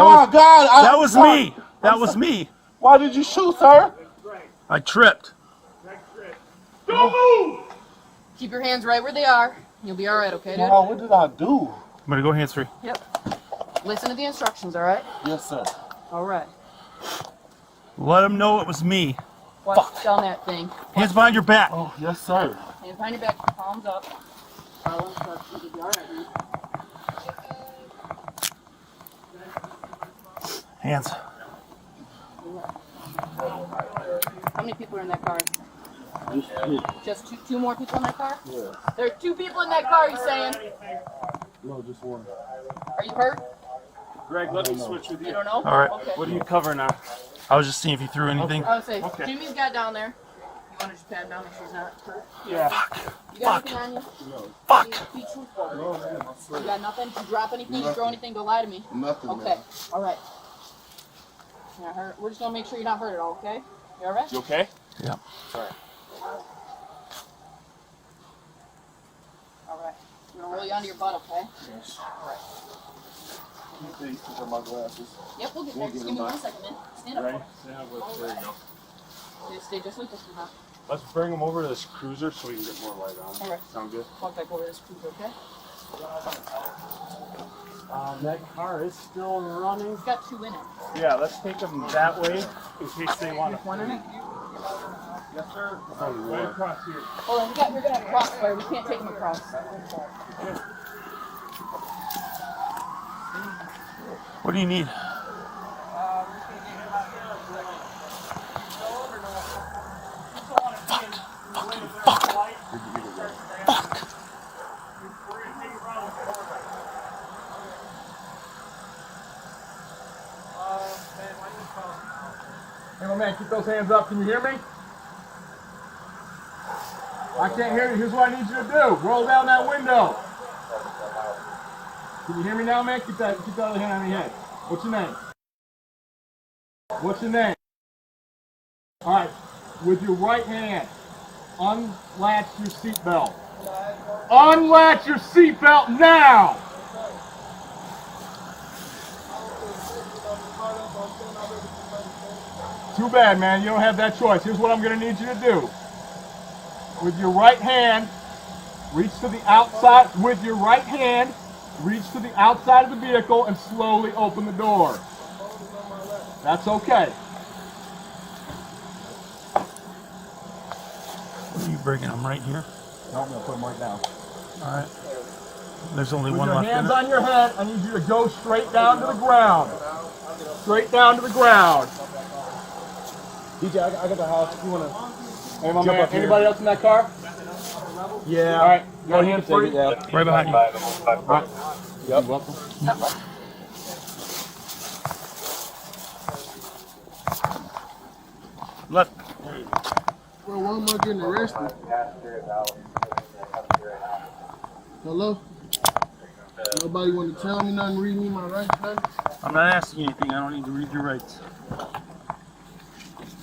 God! That was me. That was me. Why did you shoot, sir? I tripped. Don't move! Keep your hands right where they are. You'll be all right, okay, dude? Wow, what did I do? I'm gonna go hands free. Yep. Listen to the instructions, all right? Yes, sir. All right. Let them know it was me. Watch down that thing. Hands behind your back. Oh, yes, sir. Hands behind your back, palms up. Follow instructions. You'll be all right, dude. Hands. How many people are in that car? Just two. Just two more people in that car? Yeah. There are 2 people in that car, you saying? No, just one. Are you hurt? Greg, let me switch with You you. don't know? All right. Okay. What are you covering now? I was just seeing if you threw anything. I would say, Okay. Jimmy's got down there. You want to just pat him down, make sure he's not hurt? Yeah. You got anything on you? Fuck. Be truthful. You got nothing? Did you drop anything? You throw anything? Don't lie to me. Nothing. Okay. Man. All right. You're not hurt. We're just gonna make sure you're not hurt at all. Okay? You all right? You okay? Yeah. Sorry. All right. We're gonna roll you onto your butt. Okay? Yes. All right. These are my glasses. Yep. We'll get there. Just give me 1 second, man. Stand up. Ready? There you go. Okay, stay just like this, huh? Let's bring him over to this cruiser so we can get more light on him. All right. Sound good? Walk back over this cruiser, okay? That car is still running. It's got 2 in it. Yeah, let's take them that way in case they want to. 1 in it? Yes, sir. Right across here. Hold on. We're gonna have crossfire. We can't take them across. What do you need? Hey, my man, keep those hands up. Can you hear me? I can't hear you. Here's what I need you to do. Roll down that window. Can you hear me now, man? Keep that other hand on your head. What's your name? What's your name? All right. With your right hand, unlatch your seatbelt. Unlatch your seatbelt now! Too bad, man. You don't have that choice. Here's what I'm going to need you to do. With your right hand, reach to the outside. With your right hand, reach to the outside of the vehicle and slowly open the door. That's okay. What are you bringing them right here? No, I'm going to put them right down. All right. There's only With one your left in hands it. on your head, I need you to go straight down to the ground. Straight down to the ground. DJ, I got the house. You want to... Hey, my man, anybody else in that car? Yeah. All right. Go hands free. Right behind you. All right. Yep. You're welcome. Left. Bro, why am I getting arrested? Hello? Nobody want to tell me nothing, read me my rights, nothing? I'm not asking you anything. I don't need to read your rights.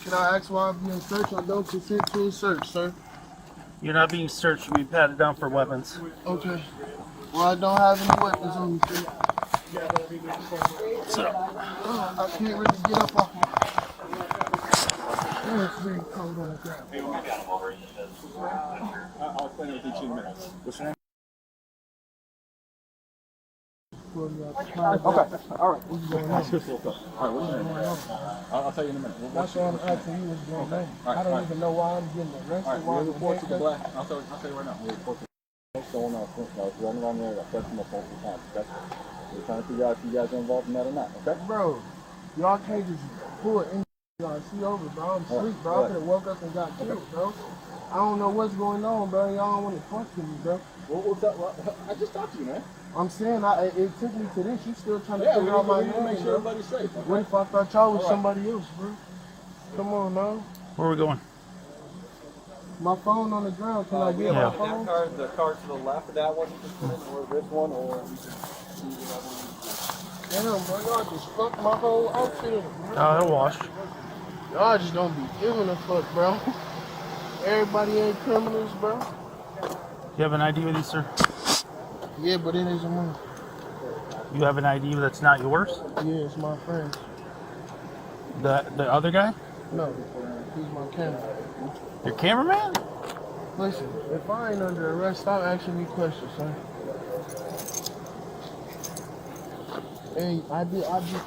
Should I ask why I'm being searched? I don't consent to a search, sir. You're not being searched. You're being patted down for weapons. Okay. Well, I don't have any weapons on me, sir. So, I can't really get up off my... Oh, it's very cold on the ground. I'll explain everything to you in a minute. What's your name? Okay, all right. What's going on? All right, what's your name? I'll tell you in a minute. That's why I'm asking you what's going on. I don't even know why I'm getting arrested. All right, Why we I'm report to the handcuffed. black. I'll tell you right now. We report to the stolen running around there. I touched him up multiple times. Okay? We're trying to figure out if you guys are involved in that or not. Okay? Bro, y'all can't just pull it in. Y'all see over, bro. I'm asleep, bro. I could have woke up and got killed, bro. I don't know what's going on, bro. Y'all don't want to talk to me, bro. I just talked to you, man. I'm saying it took me to this. You still trying to Yeah, figure out my we need to make name, sure bro. everybody's safe. Okay? What if I thought y'all was All right. somebody else, bro? Come on, man. where are we going? My phone on the ground. Can I get Yeah. my phone? The car to the left of that one, you can put in, or this one, or you can see that one. Damn, bro. Y'all just fucked my whole outfit up, bro. It'll wash. Y'all just don't be giving a fuck, bro. Everybody ain't criminals, bro. You have an ID with you, sir? Yeah, but it isn't mine. You have an ID that's not yours? Yeah, it's my friend. The other guy? No, he's my camera. Your cameraman? Listen, if I ain't under arrest, stop asking me questions, son. Hey, I be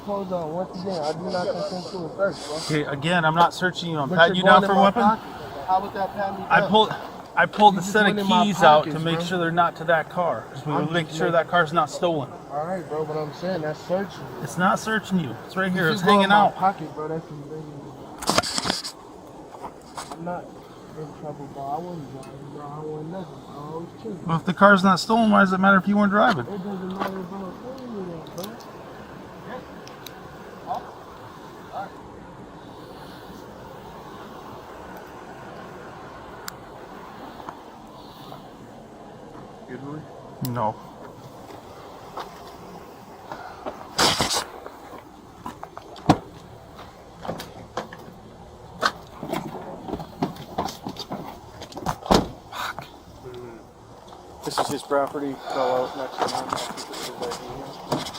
closed on once again. I do not consent to a search, bro. Okay, again, I'm not searching you. I'm But patting you you're down going for in a my weapon. pocket. How would that pat me down? I pulled You the just set went of in my keys out to pockets, make bro. sure they're not to that car. Just we I'm will make just sure making- that car's not stolen. All right, bro, but I'm saying that's searching. It's not searching you. It's right here. You It's go in hanging my out. pocket, bro. That's illegal. I'm not in trouble, bro. I wasn't driving, bro. I wasn't nothing, bro. I was chilling. Well, if the car's not stolen, why does it matter if you weren't driving? It doesn't matter, bro. Tell me that, bro. No. This is his property. Go out next to him. I'll keep it right here.